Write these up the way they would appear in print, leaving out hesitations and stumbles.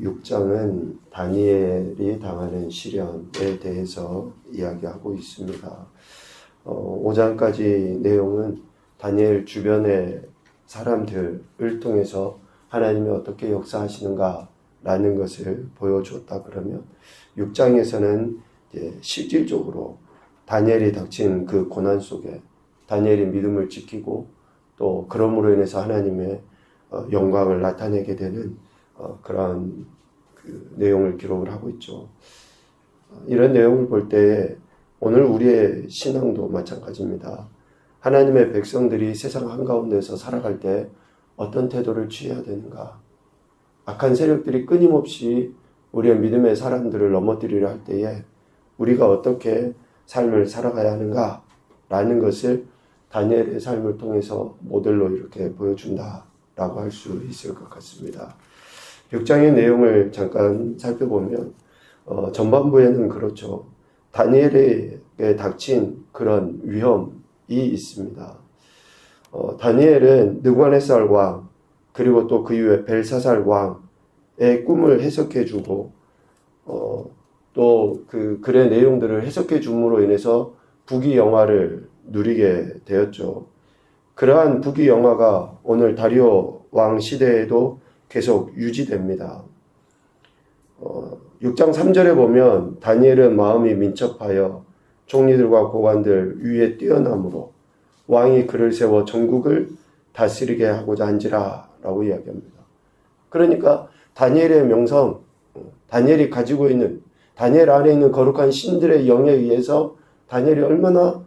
6장은 다니엘이 당하는 시련에 대해서 이야기하고 있습니다. 5장까지 내용은 다니엘 주변의 사람들을 통해서 하나님이 어떻게 역사하시는가 라는 것을 보여주었다 그러면 6장에서는 이제 실질적으로 다니엘이 닥친 그 고난 속에 다니엘이 믿음을 지키고 또 그러므로 인해서 하나님의 영광을 나타내게 되는 그러한 그 내용을 기록을 하고 있죠. 이런 내용을 볼 때 오늘 우리의 신앙도 마찬가지입니다. 하나님의 백성들이 세상 한가운데서 살아갈 때 어떤 태도를 취해야 되는가? 악한 세력들이 끊임없이 우리의 믿음의 사람들을 넘어뜨리려 할 때에 우리가 어떻게 삶을 살아가야 하는가? 라는 것을 다니엘의 삶을 통해서 모델로 이렇게 보여준다라고 할 수 있을 것 같습니다. 6장의 내용을 잠깐 살펴보면 전반부에는 그렇죠. 다니엘에게 닥친 그런 위험이 있습니다. 다니엘은 느부갓네살 왕 그리고 또 그 이후에 벨사살 왕의 꿈을 해석해주고 또 그 글의 내용들을 해석해 줌으로 인해서 부귀영화를 누리게 되었죠. 그러한 부귀영화가 오늘 다리오 왕 시대에도 계속 유지됩니다. 6장 3절에 보면 다니엘은 마음이 민첩하여 총리들과 고관들 위에 뛰어남으로 왕이 그를 세워 전국을 다스리게 하고자 한지라 라고 이야기합니다. 그러니까 다니엘의 명성, 다니엘이 가지고 있는 다니엘 안에 있는 거룩한 신들의 영에 의해서 다니엘이 얼마나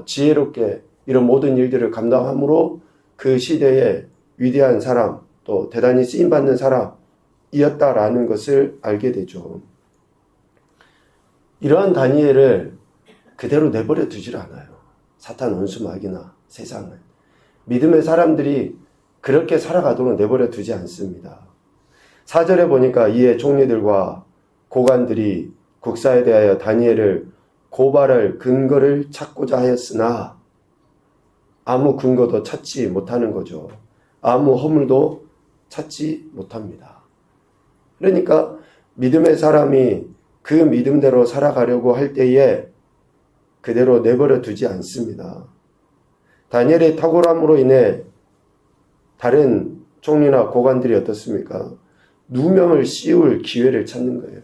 지혜롭게 이런 모든 일들을 감당함으로 그 시대의 위대한 사람 또 대단히 쓰임받는 사람이었다라는 것을 알게 되죠. 이러한 다니엘을 그대로 내버려 두질 않아요. 사탄 원수마귀나 세상은. 믿음의 사람들이 그렇게 살아가도록 내버려 두지 않습니다. 4절에 보니까 이에 총리들과 고관들이 국사에 대하여 다니엘을 고발할 근거를 찾고자 하였으나 아무 근거도 찾지 못하는 거죠. 아무 허물도 찾지 못합니다. 그러니까 믿음의 사람이 그 믿음대로 살아가려고 할 때에 그대로 내버려 두지 않습니다. 다니엘의 탁월함으로 인해 다른 총리나 고관들이 어떻습니까? 누명을 씌울 기회를 찾는 거예요.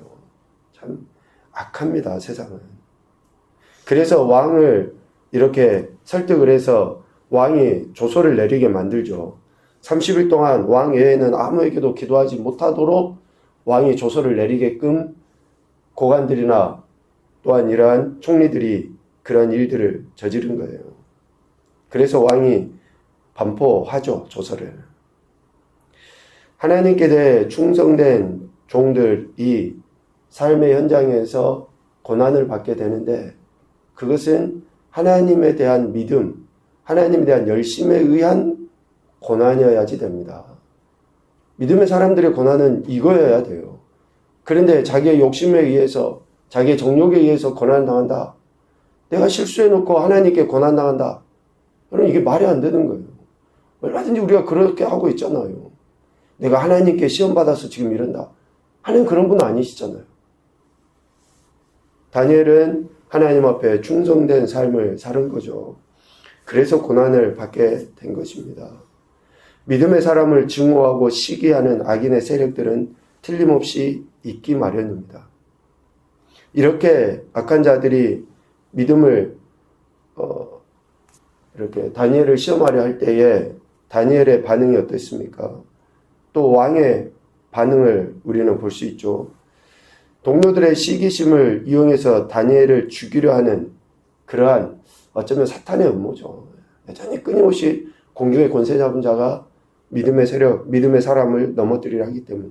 참 악합니다, 세상은. 그래서 왕을 이렇게 설득을 해서 왕이 조서를 내리게 만들죠. 30일 동안 왕 외에는 아무에게도 기도하지 못하도록 왕이 조서를 내리게끔 고관들이나 또한 이러한 총리들이 그런 일들을 저지른 거예요. 그래서 왕이 반포하죠, 조서를. 하나님께 대해 충성된 종들이 삶의 현장에서 고난을 받게 되는데 그것은 하나님에 대한 믿음, 하나님에 대한 열심에 의한 고난이어야지 됩니다. 믿음의 사람들의 고난은 이거여야 돼요. 그런데 자기의 욕심에 의해서, 자기의 정욕에 의해서 고난을 당한다. 내가 실수해놓고 하나님께 고난당한다. 그럼 이게 말이 안 되는 거예요. 얼마든지 우리가 그렇게 하고 있잖아요. 내가 하나님께 시험받아서 지금 이런다. 하나님 그런 분 아니시잖아요. 다니엘은 하나님 앞에 충성된 삶을 사는 거죠. 그래서 고난을 받게 된 것입니다. 믿음의 사람을 증오하고 시기하는 악인의 세력들은 틀림없이 있기 마련입니다. 이렇게 악한 자들이 믿음을 이렇게 다니엘을 시험하려 할 때에 다니엘의 반응이 어땠습니까? 또 왕의 반응을 우리는 볼 수 있죠. 동료들의 시기심을 이용해서 다니엘을 죽이려 하는 그러한 어쩌면 사탄의 음모죠. 여전히 끊임없이 공중의 권세 잡은 자가 믿음의 세력, 믿음의 사람을 넘어뜨리려 하기 때문에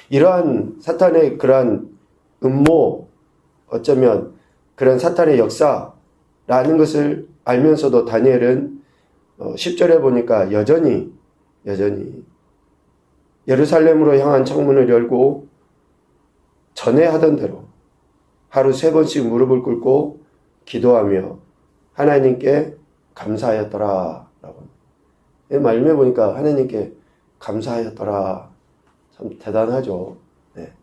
이러한 사탄의 그러한 음모, 어쩌면 그런 사탄의 역사라는 것을 알면서도 다니엘은 10절에 보니까 여전히 예루살렘으로 향한 창문을 열고 전에 하던 대로 하루 3번씩 무릎을 꿇고 기도하며 하나님께 감사하였더라 라고. 말씀해 보니까 하나님께 감사하였더라. 참 대단하죠. 네.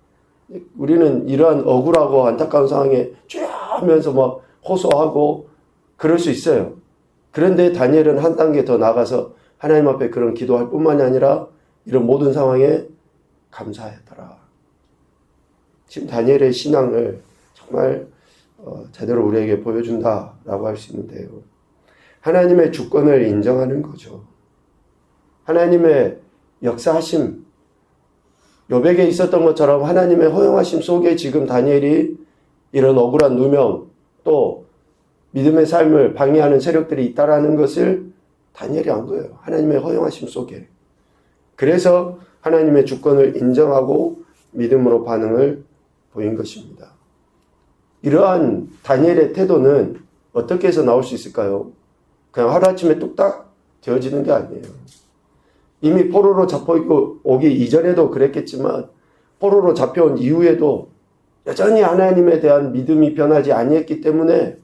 우리는 이러한 억울하고 안타까운 상황에 쥐하면서 막 호소하고 그럴 수 있어요. 그런데 다니엘은 한 단계 더 나가서 하나님 앞에 그런 기도할 뿐만이 아니라 이런 모든 상황에 감사하더라. 지금 다니엘의 신앙을 정말 제대로 우리에게 보여준다라고 할 수 있는데요. 하나님의 주권을 인정하는 거죠. 하나님의 역사하심, 욥에게 있었던 것처럼 하나님의 허용하심 속에 지금 다니엘이 이런 억울한 누명, 또 믿음의 삶을 방해하는 세력들이 있다라는 것을 다니엘이 안 거예요. 하나님의 허용하심 속에. 그래서 하나님의 주권을 인정하고 믿음으로 반응을 보인 것입니다. 이러한 다니엘의 태도는 어떻게 해서 나올 수 있을까요? 그냥 하루아침에 뚝딱 되어지는 게 아니에요. 이미 포로로 잡혀오기 이전에도 그랬겠지만 포로로 잡혀온 이후에도 여전히 하나님에 대한 믿음이 변하지 아니했기 때문에,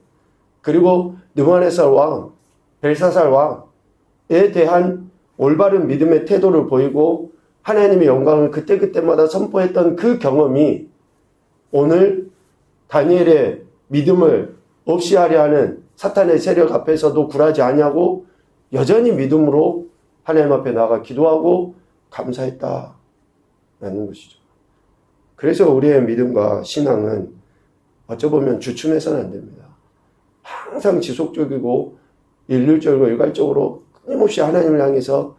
그리고 느부갓네살 왕, 벨사살 왕에 대한 올바른 믿음의 태도를 보이고 하나님의 영광을 그때그때마다 선포했던 그 경험이 오늘 다니엘의 믿음을 없이 하려 하는 사탄의 세력 앞에서도 굴하지 아니하고 여전히 믿음으로 하나님 앞에 나가 기도하고 감사했다라는 것이죠. 그래서 우리의 믿음과 신앙은 어쩌보면 주춤해서는 안 됩니다. 항상 지속적이고 일률적이고 일괄적으로 끊임없이 하나님을 향해서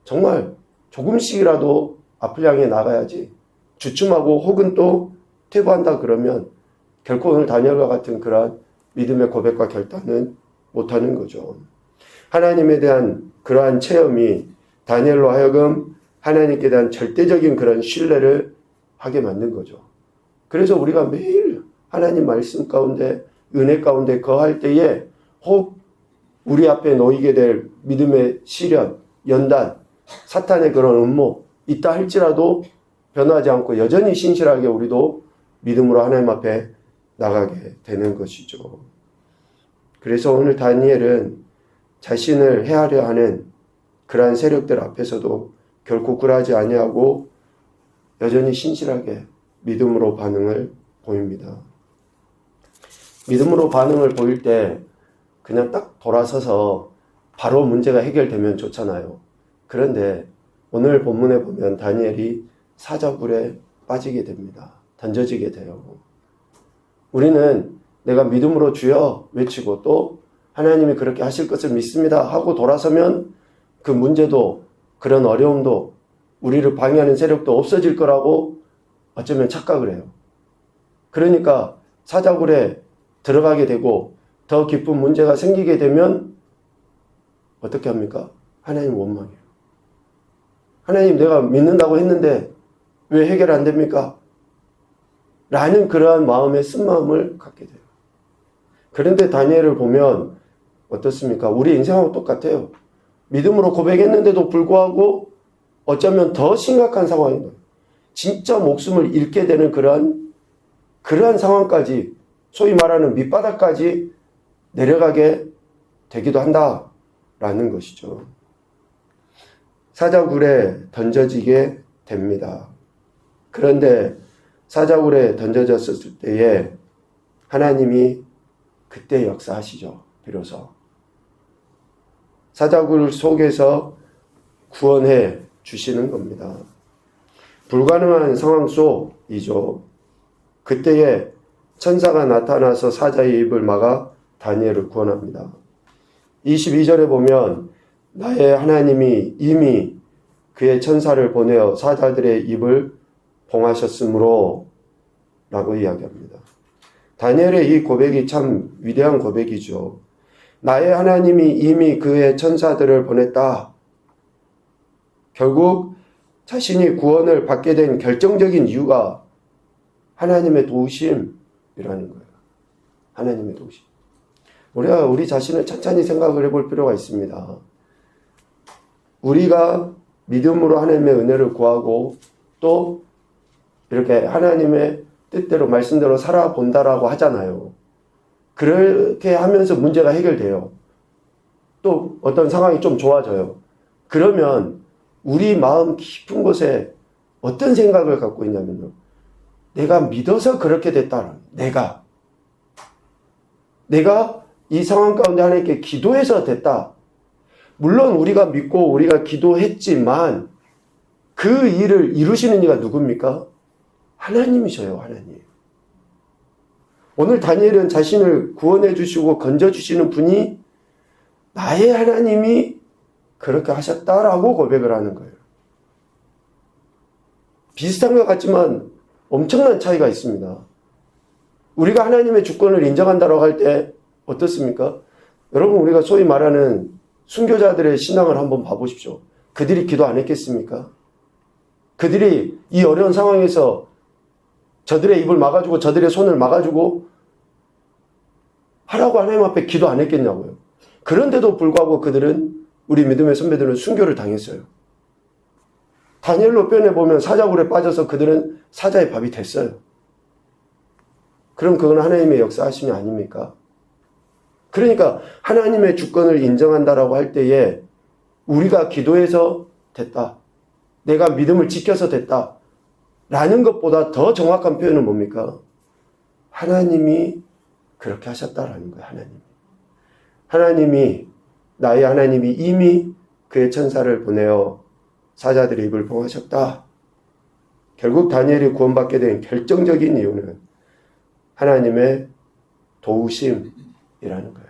정말 조금씩이라도 앞을 향해 나가야지, 주춤하고 혹은 또 퇴보한다 그러면 결코 오늘 다니엘과 같은 그러한 믿음의 고백과 결단은 못하는 거죠. 하나님에 대한 그러한 체험이 다니엘로 하여금 하나님께 대한 절대적인 그런 신뢰를 하게 만든 거죠. 그래서 우리가 매일 하나님 말씀 가운데, 은혜 가운데 거할 때에 혹 우리 앞에 놓이게 될 믿음의 시련, 연단, 사탄의 그런 음모 있다 할지라도 변하지 않고 여전히 신실하게 우리도 믿음으로 하나님 앞에 나가게 되는 것이죠. 그래서 오늘 다니엘은 자신을 해하려 하는 그러한 세력들 앞에서도 결코 굴하지 아니하고 여전히 신실하게 믿음으로 반응을 보입니다. 믿음으로 반응을 보일 때 그냥 딱 돌아서서 바로 문제가 해결되면 좋잖아요. 그런데 오늘 본문에 보면 다니엘이 사자굴에 빠지게 됩니다. 던져지게 돼요. 우리는 내가 믿음으로 주여 외치고 또 하나님이 그렇게 하실 것을 믿습니다 하고 돌아서면 그 문제도 그런 어려움도 우리를 방해하는 세력도 없어질 거라고 어쩌면 착각을 해요. 그러니까 사자굴에 들어가게 되고 더 깊은 문제가 생기게 되면 어떻게 합니까? 하나님 원망해요. 하나님 내가 믿는다고 했는데 왜 해결 안 됩니까? 라는 그러한 마음의 쓴마음을 갖게 돼요. 그런데 다니엘을 보면 어떻습니까? 우리 인생하고 똑같아요. 믿음으로 고백했는데도 불구하고 어쩌면 더 심각한 상황인 거예요. 진짜 목숨을 잃게 되는 그러한 상황까지, 소위 말하는 밑바닥까지 내려가게 되기도 한다라는 것이죠. 사자굴에 던져지게 됩니다. 그런데 사자굴에 던져졌을 때에 하나님이 그때 역사하시죠. 비로소 사자굴 속에서 구원해 주시는 겁니다. 불가능한 상황 속이죠. 그때에 천사가 나타나서 사자의 입을 막아 다니엘을 구원합니다. 22절에 보면 나의 하나님이 이미 그의 천사를 보내어 사자들의 입을 봉하셨으므로 라고 이야기합니다. 다니엘의 이 고백이 참 위대한 고백이죠. 나의 하나님이 이미 그의 천사들을 보냈다. 결국 자신이 구원을 받게 된 결정적인 이유가 하나님의 도우심이라는 거예요. 하나님의 도우심. 우리가 우리 자신을 천천히 생각을 해볼 필요가 있습니다. 우리가 믿음으로 하나님의 은혜를 구하고 또 이렇게 하나님의 뜻대로 말씀대로 살아본다라고 하잖아요. 그렇게 하면서 문제가 해결돼요. 또 어떤 상황이 좀 좋아져요. 그러면 우리 마음 깊은 곳에 어떤 생각을 갖고 있냐면요. 내가 믿어서 그렇게 됐다. 내가 이 상황 가운데 하나님께 기도해서 됐다. 물론 우리가 믿고 우리가 기도했지만 그 일을 이루시는 이가 누굽니까? 하나님이셔요, 하나님. 오늘 다니엘은 자신을 구원해 주시고 건져 주시는 분이 나의 하나님이 그렇게 하셨다라고 고백을 하는 거예요. 비슷한 것 같지만 엄청난 차이가 있습니다. 우리가 하나님의 주권을 인정한다고 할 때 어떻습니까? 여러분, 우리가 소위 말하는 순교자들의 신앙을 한번 봐보십시오. 그들이 기도 안 했겠습니까? 그들이 이 어려운 상황에서 저들의 입을 막아주고 저들의 손을 막아주고 하라고 하나님 앞에 기도 안 했겠냐고요. 그런데도 불구하고 그들은, 우리 믿음의 선배들은 순교를 당했어요. 다니엘로 표현해보면 사자굴에 빠져서 그들은 사자의 밥이 됐어요. 그럼 그건 하나님의 역사하심이 아닙니까? 그러니까 하나님의 주권을 인정한다라고 할 때에 우리가 기도해서 됐다, 내가 믿음을 지켜서 됐다 라는 것보다 더 정확한 표현은 뭡니까? 하나님이 그렇게 하셨다라는 거예요. 하나님이, 나의 하나님이 이미 그의 천사를 보내어 사자들의 입을 봉하셨다. 결국 다니엘이 구원받게 된 결정적인 이유는 하나님의 도우심이라는 거예요.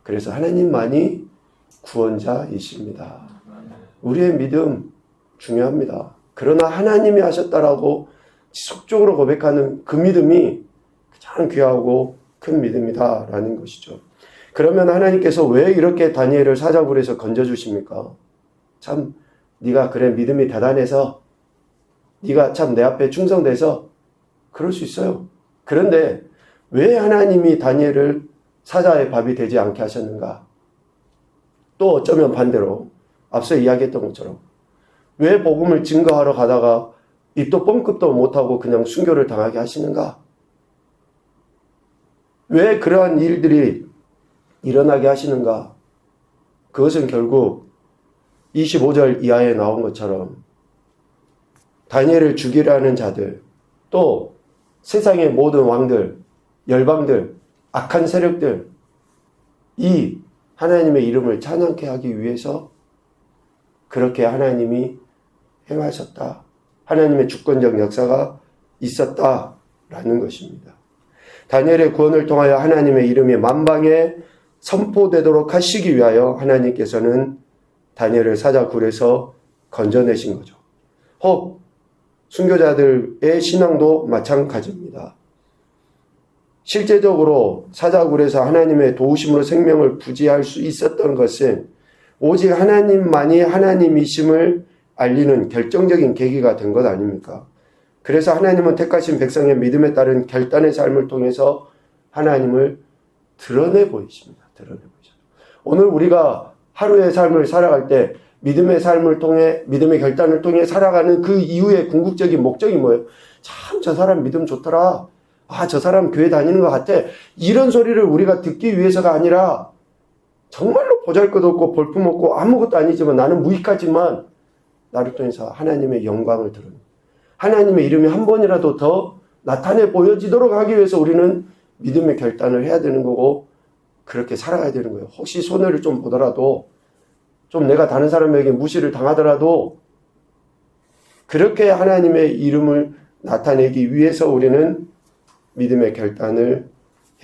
그래서 하나님만이 구원자이십니다. 우리의 믿음 중요합니다. 그러나 하나님이 하셨다라고 지속적으로 고백하는 그 믿음이 가장 귀하고 큰 믿음이다라는 것이죠. 그러면 하나님께서 왜 이렇게 다니엘을 사자굴에서 건져주십니까? 참 네가 그래 믿음이 대단해서, 네가 참 내 앞에 충성돼서 그럴 수 있어요. 그런데 왜 하나님이 다니엘을 사자의 밥이 되지 않게 하셨는가? 또 어쩌면 반대로 앞서 이야기했던 것처럼 왜 복음을 증거하러 가다가 입도 뻥끗도 못하고 그냥 순교를 당하게 하시는가? 왜 그러한 일들이 일어나게 하시는가? 그것은 결국 25절 이하에 나온 것처럼 다니엘을 죽이려 하는 자들, 또 세상의 모든 왕들, 열방들, 악한 세력들, 이 하나님의 이름을 찬양케 하기 위해서 그렇게 하나님이 행하셨다. 하나님의 주권적 역사가 있었다라는 것입니다. 다니엘의 구원을 통하여 하나님의 이름이 만방에 선포되도록 하시기 위하여 하나님께서는 다니엘을 사자굴에서 건져내신 거죠. 혹 순교자들의 신앙도 마찬가지입니다. 실제적으로 사자굴에서 하나님의 도우심으로 생명을 부지할 수 있었던 것은 오직 하나님만이 하나님이심을 알리는 결정적인 계기가 된 것 아닙니까? 그래서 하나님은 택하신 백성의 믿음에 따른 결단의 삶을 통해서 하나님을 드러내 보이십니다. 오늘 우리가 하루의 삶을 살아갈 때 믿음의 삶을 통해, 믿음의 결단을 통해 살아가는 그 이후의 궁극적인 목적이 뭐예요? 참 저 사람 믿음 좋더라. 아, 저 사람 교회 다니는 것 같아. 이런 소리를 우리가 듣기 위해서가 아니라 정말로 보잘것없고 볼품없고 아무것도 아니지만 나는 무익하지만 나를 통해서 하나님의 영광을 드러내는, 하나님의 이름이 한 번이라도 더 나타내 보여지도록 하기 위해서 우리는 믿음의 결단을 해야 되는 거고 그렇게 살아가야 되는 거예요. 혹시 손해를 좀 보더라도, 좀 내가 다른 사람에게 무시를 당하더라도 그렇게 하나님의 이름을 나타내기 위해서 우리는 믿음의 결단을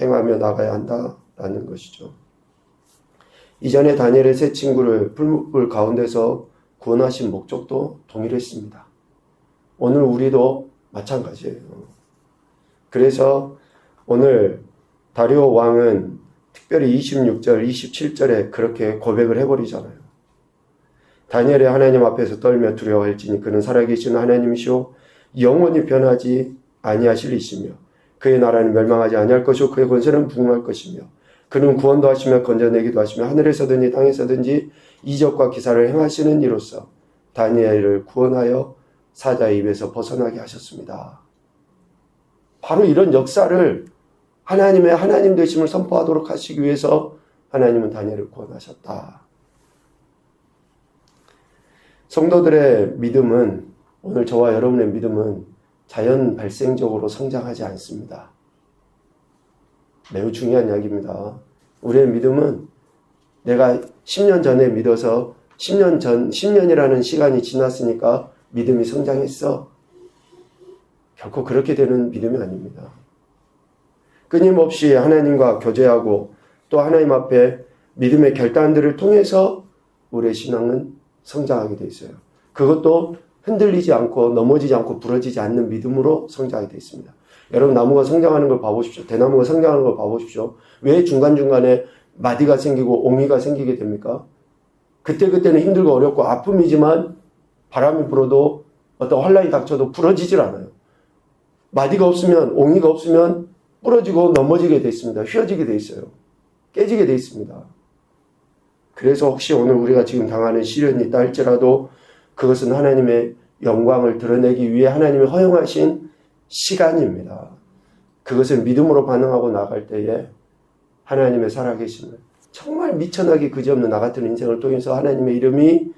행하며 나가야 한다라는 것이죠. 이전에 다니엘의 세 친구를 풀무불 가운데서 구원하신 목적도 동일했습니다. 오늘 우리도 마찬가지예요. 그래서 오늘 다리오 왕은 특별히 26절, 27절에 그렇게 고백을 해버리잖아요. 다니엘의 하나님 앞에서 떨며 두려워할지니 그는 살아계신 하나님이시오 영원히 변하지 아니하실 이시며 그의 나라는 멸망하지 아니할 것이요 그의 권세는 부흥할 것이며 그는 구원도 하시며 건져내기도 하시며 하늘에서든지 땅에서든지 이적과 기사를 행하시는 이로써 다니엘을 구원하여 사자의 입에서 벗어나게 하셨습니다. 바로 이런 역사를 하나님의 하나님 되심을 선포하도록 하시기 위해서 하나님은 다니엘을 구원하셨다. 성도들의 믿음은 오늘 저와 여러분의 믿음은 자연 발생적으로 성장하지 않습니다. 매우 중요한 이야기입니다. 우리의 믿음은 내가 10년 전에 믿어서 10년이라는 시간이 지났으니까 믿음이 성장했어. 결코 그렇게 되는 믿음이 아닙니다. 끊임없이 하나님과 교제하고 또 하나님 앞에 믿음의 결단들을 통해서 우리의 신앙은 성장하게 되어 있어요. 그것도 흔들리지 않고 넘어지지 않고 부러지지 않는 믿음으로 성장하게 되어 있습니다. 여러분 나무가 성장하는 걸 봐보십시오. 대나무가 성장하는 걸 봐보십시오. 왜 중간중간에 마디가 생기고 옹이가 생기게 됩니까? 그때는 힘들고 어렵고 아픔이지만 바람이 불어도 어떤 환란이 닥쳐도 부러지질 않아요. 마디가 없으면 옹이가 없으면 부러지고 넘어지게 돼 있습니다. 휘어지게 돼 있어요. 깨지게 돼 있습니다. 그래서 혹시 오늘 우리가 지금 당하는 시련이 있다 할지라도 그것은 하나님의 영광을 드러내기 위해 하나님이 허용하신 시간입니다. 그것을 믿음으로 반응하고 나갈 때에 하나님의 살아계심을 정말 미천하게 그지없는 나 같은 인생을 통해서 하나님의 이름이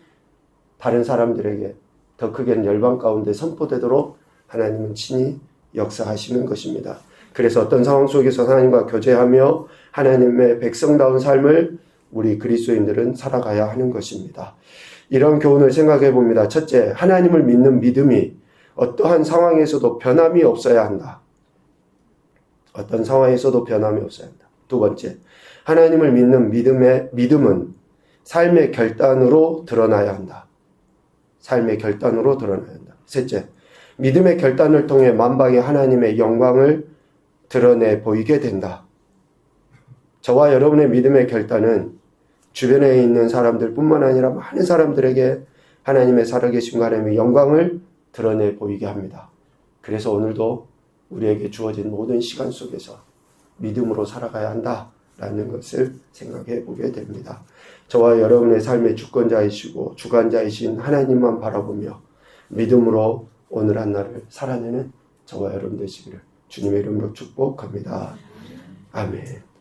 다른 사람들에게 더 크게는 열방 가운데 선포되도록 하나님은 친히 역사하시는 것입니다. 그래서 어떤 상황 속에서 하나님과 교제하며 하나님의 백성다운 삶을 우리 그리스도인들은 살아가야 하는 것입니다. 이런 교훈을 생각해 봅니다. 첫째, 하나님을 믿는 믿음이 어떠한 상황에서도 변함이 없어야 한다. 어떤 상황에서도 변함이 없어야 한다. 두 번째, 하나님을 믿는 믿음은 삶의 결단으로 드러나야 한다. 삶의 결단으로 드러나야 한다. 셋째, 믿음의 결단을 통해 만방의 하나님의 영광을 드러내 보이게 된다. 저와 여러분의 믿음의 결단은 주변에 있는 사람들 뿐만 아니라 많은 사람들에게 하나님의 살아계심과 하나님의 영광을 드러내 보이게 합니다. 그래서 오늘도 우리에게 주어진 모든 시간 속에서 믿음으로 살아가야 한다라는 것을 생각해 보게 됩니다. 저와 여러분의 삶의 주권자이시고 주관자이신 하나님만 바라보며 믿음으로 오늘 한 날을 살아내는 저와 여러분 되시기를 주님의 이름으로 축복합니다. 아멘.